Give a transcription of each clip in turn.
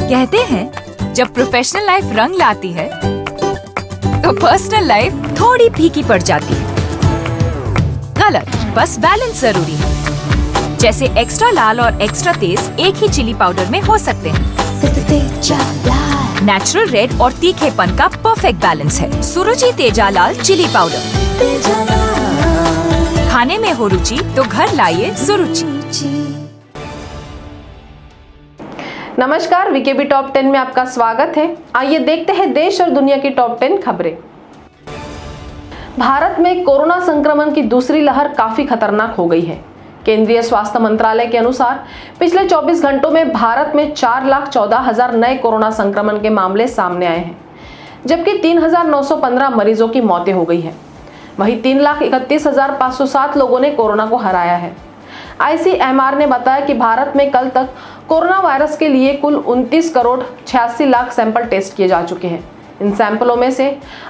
कहते हैं जब प्रोफेशनल लाइफ रंग लाती है तो पर्सनल लाइफ थोड़ी फीकी पड़ जाती है। गलत, बस बैलेंस जरूरी है। जैसे एक्स्ट्रा लाल और एक्स्ट्रा तेज एक ही चिली पाउडर में हो सकते हैं। नेचुरल रेड और तीखेपन का परफेक्ट बैलेंस है सुरुचि तेजा लाल चिली पाउडर। खाने में हो रुचि तो घर लाइए सुरुचि। नमस्कार, वीकेबी टॉप 10 में आपका स्वागत है। आइए देखते हैं देश और दुनिया की टॉप 10 खबरें। भारत में कोरोना संक्रमण की दूसरी लहर काफी खतरनाक हो गई है। केंद्रीय स्वास्थ्य मंत्रालय के अनुसार पिछले 24 घंटों में भारत में 4,14,000 नए कोरोना संक्रमण के मामले सामने आए हैं, जबकि 3,915 मरीजों की मौतें हो गई है। वहीं 3,31,507 लोगों ने कोरोना को हराया है। ICMR ने बताया कि भारत में कल तक कोरोना वायरस के लिए कुल 29 करोड़ 86 लाख सैंपल टेस्ट किए जा चुके हैं। इन सैंपलों में से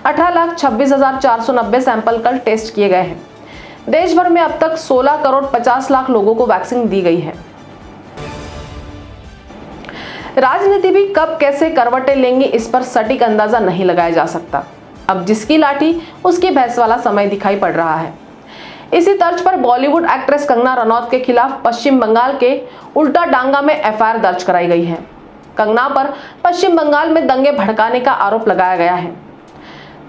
18,26,490 सैंपल कल टेस्ट किए गए हैं। देश भर में अब तक 16 करोड़ 50 लाख लोगों को वैक्सीन दी गई है। राजनीति भी कब कैसे करवटें लेंगी, इस पर सटीक अंदाजा नहीं लगाया जा सकता। अब जिसकी लाठी उसकी भैंस वाला समय दिखाई पड़ रहा है। इसी तर्ज पर बॉलीवुड एक्ट्रेस कंगना रनौत के खिलाफ पश्चिम बंगाल के उल्टा डांगा में FIR दर्ज कराई गई है। कंगना पर पश्चिम बंगाल में दंगे भड़काने का आरोप लगाया गया है।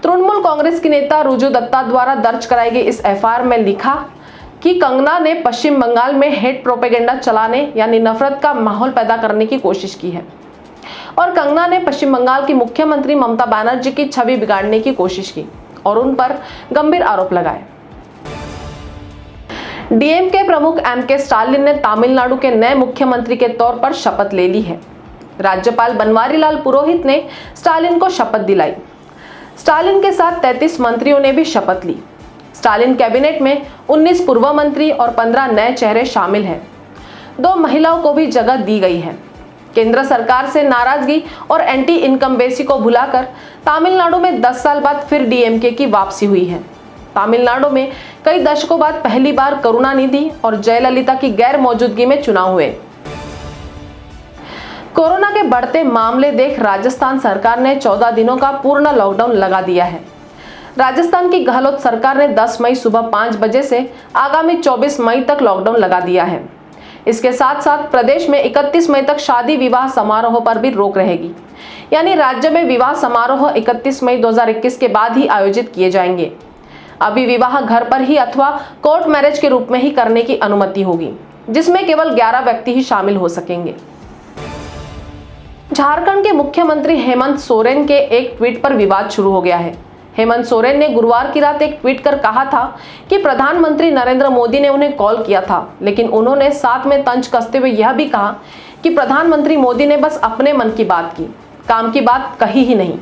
तृणमूल कांग्रेस की नेता रुजू दत्ता द्वारा दर्ज कराई गई इस FIR में लिखा कि कंगना ने पश्चिम बंगाल में हेट प्रोपेगेंडा चलाने यानी नफरत का माहौल पैदा करने की कोशिश की है और कंगना ने पश्चिम बंगाल की मुख्यमंत्री ममता बनर्जी की छवि बिगाड़ने की कोशिश की और उन पर गंभीर आरोप लगाए। DMK प्रमुख MK स्टालिन ने तमिलनाडु के नए मुख्यमंत्री के तौर पर शपथ ले ली है। राज्यपाल बनवारीलाल पुरोहित ने स्टालिन को शपथ दिलाई। स्टालिन के साथ 33 मंत्रियों ने भी शपथ ली। स्टालिन कैबिनेट में 19 पूर्व मंत्री और 15 नए चेहरे शामिल हैं। 2 महिलाओं को भी जगह दी गई है। केंद्र सरकार से नाराजगी और एंटी इनकम्बेंसी को भुलाकर तमिलनाडु में 10 साल बाद फिर DMK की वापसी हुई है। तमिलनाडु में कई दशकों बाद पहली बार करुणानिधि और जयललिता की गैर मौजूदगी में चुनाव हुए। कोरोना के बढ़ते मामले देख राजस्थान सरकार ने 14 दिनों का पूर्ण लॉकडाउन लगा दिया है। राजस्थान की गहलोत सरकार ने 10 मई सुबह 5 बजे से आगामी 24 मई तक लॉकडाउन लगा दिया है। इसके साथ साथ प्रदेश में 31 मई तक शादी विवाह समारोह पर भी रोक रहेगी, यानी राज्य में विवाह समारोह 31 मई 2021 के बाद ही आयोजित किए जाएंगे। अभी विवाह घर पर ही अथवा कोर्ट मैरिज के रूप में ही करने की अनुमति होगी, जिसमें केवल 11 व्यक्ति ही शामिल हो सकेंगे। झारखंड के मुख्यमंत्री हेमंत सोरेन के एक ट्वीट पर विवाद शुरू हो गया है। हेमंत सोरेन ने गुरुवार की रात एक ट्वीट कर कहा था कि प्रधानमंत्री नरेंद्र मोदी ने उन्हें कॉल किया था, लेकिन उन्होंने साथ में तंज कसते हुए यह भी कहा कि प्रधानमंत्री मोदी ने बस अपने मन की बात की, काम की बात कही ही नहीं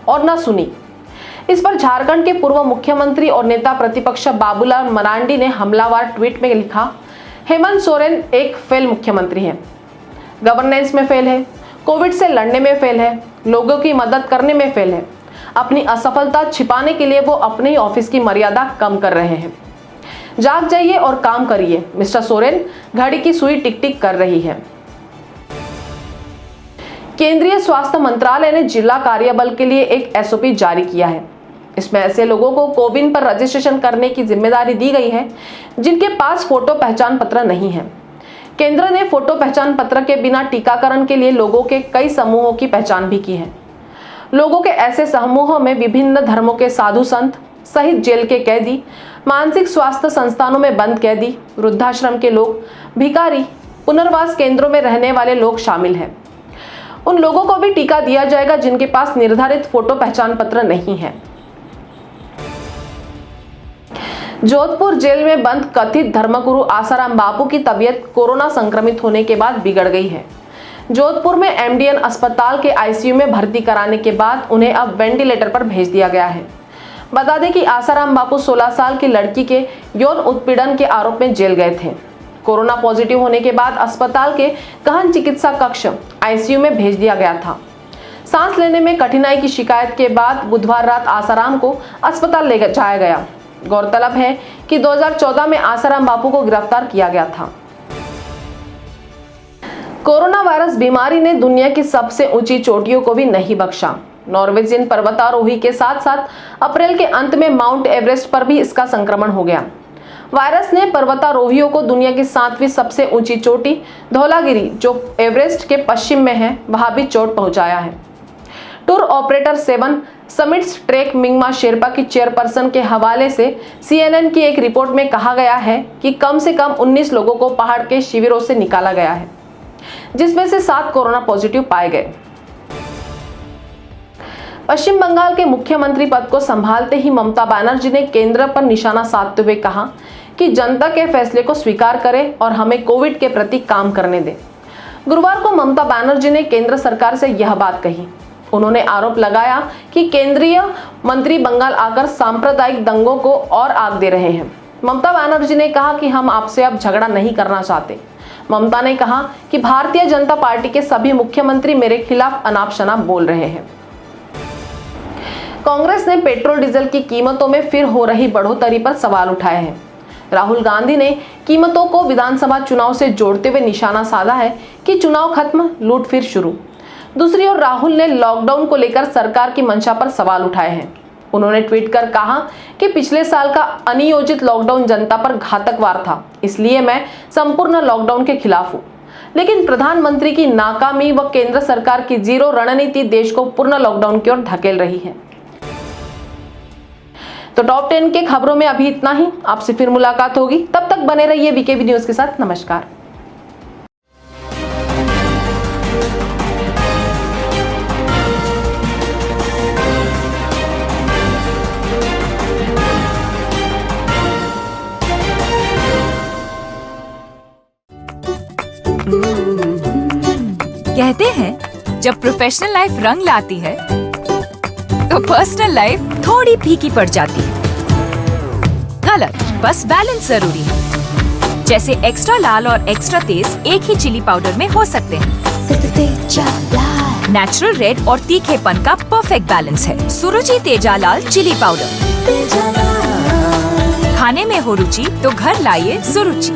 और न सुनी। इस पर झारखंड के पूर्व मुख्यमंत्री और नेता प्रतिपक्ष बाबूलाल मरांडी ने हमलावर ट्वीट में लिखा, हेमंत सोरेन एक फेल मुख्यमंत्री है, गवर्नेंस में फेल है, कोविड से लड़ने में फेल है, लोगों की मदद करने में फेल है। अपनी असफलता छिपाने के लिए वो अपने ही ऑफिस की मर्यादा कम कर रहे हैं। जाग जाइए और काम करिए, मिस्टर सोरेन, घड़ी की सुई टिक टिक कर रही है। केंद्रीय स्वास्थ्य मंत्रालय ने जिला कार्यबल के लिए एक SOP जारी किया है। इसमें ऐसे लोगों को कोविन पर रजिस्ट्रेशन करने की जिम्मेदारी दी गई है जिनके पास फोटो पहचान पत्र नहीं है। केंद्र ने फोटो पहचान पत्र के बिना टीकाकरण के लिए लोगों के कई समूहों की पहचान भी की है। लोगों के ऐसे समूहों में विभिन्न धर्मों के साधु संत सहित जेल के कैदी, मानसिक स्वास्थ्य संस्थानों में बंद कैदी, वृद्धाश्रम के लोग, भिखारी, पुनर्वास केंद्रों में रहने वाले लोग शामिल हैं। उन लोगों को भी टीका दिया जाएगा जिनके पास निर्धारित फोटो पहचान पत्र नहीं है। जोधपुर जेल में बंद कथित धर्मगुरु आसाराम बापू की तबीयत कोरोना संक्रमित होने के बाद बिगड़ गई है। जोधपुर में MDN अस्पताल के ICU में भर्ती कराने के बाद उन्हें अब वेंटिलेटर पर भेज दिया गया है। बता दें कि आसाराम बापू 16 साल की लड़की के यौन उत्पीड़न के आरोप में जेल गए थे। कोरोना पॉजिटिव होने के बाद अस्पताल के गहन चिकित्सा कक्ष ICU में भेज दिया गया था। सांस लेने में कठिनाई की शिकायत के बाद बुधवार रात आसाराम को अस्पताल ले जाया गया। गौरतलब है कि 2014 में आसाराम बापू को गिरफ्तार किया गया था। कोरोना वायरस बीमारी ने दुनिया की सबसे ऊंची चोटियों को भी नहीं बख्शा। नॉर्वेजियन पर्वतारोही के साथ साथ अप्रैल के अंत में माउंट एवरेस्ट पर भी इसका संक्रमण हो गया। वायरस ने पर्वतारोहियों को दुनिया की 7वीं सबसे ऊंची चोटी धौलागिरी, जो एवरेस्ट के पश्चिम में है, वहां भी चोट पहुंचाया है। Tour operator 7 summits trek Mingma Sherpa की चेयरपर्सन के हवाले से CNN की एक रिपोर्ट में कहा गया है कि कम से कम 19 लोगों को पहाड़ के शिविरों से निकाला गया है, जिसमें से 7 कोरोना पॉजिटिव पाए गए। पश्चिम बंगाल के मुख्यमंत्री पद को संभालते ही ममता बनर्जी ने केंद्र पर निशाना साधते हुए कहा कि जनता के फैसले को स्वीकार करें और हमें कोविड के प्रति काम करने दें। गुरुवार को ममता बनर्जी ने केंद्र सरकार से यह बात कही। उन्होंने आरोप लगाया कि केंद्रीय मंत्री बंगाल आकर सांप्रदायिक दंगों को और आग दे रहे हैं। ममता बनर्जी ने कहा कि हम आपसे अब झगड़ा नहीं करना चाहते। ममता ने कहा कि भारतीय जनता पार्टी के सभी मुख्यमंत्री मेरे खिलाफ अनाप शनाप बोल रहे हैं। कांग्रेस ने पेट्रोल डीजल की कीमतों में फिर हो रही बढ़ोतरी पर सवाल उठाए हैं। राहुल गांधी ने कीमतों को विधानसभा चुनाव से जोड़ते हुए निशाना साधा है कि चुनाव खत्म, लूट फिर शुरू। दूसरी ओर राहुल ने लॉकडाउन को लेकर सरकार की मंशा पर सवाल उठाए हैं। उन्होंने ट्वीट कर कहा कि पिछले साल का अनियोजित लॉकडाउन जनता पर घातक वार था, इसलिए मैं संपूर्ण लॉकडाउन के खिलाफ हूं। लेकिन प्रधानमंत्री की नाकामी व केंद्र सरकार की जीरो रणनीति देश को पूर्ण लॉकडाउन की ओर धकेल रही है। तो टॉप 10 के खबरों में अभी इतना ही। आपसे फिर मुलाकात होगी, तब तक बने रहिए वीकेबी न्यूज के साथ। नमस्कार। कहते हैं जब प्रोफेशनल लाइफ रंग लाती है तो पर्सनल लाइफ थोड़ी फीकी पड़ जाती है। गलत, बस बैलेंस जरूरी है। जैसे एक्स्ट्रा लाल और एक्स्ट्रा तेज एक ही चिली पाउडर में हो सकते हैं। नेचुरल रेड और तीखेपन का परफेक्ट बैलेंस है सुरुचि तेजा लाल चिली पाउडर। खाने में हो रुचि तो घर लाइए सुरुचि।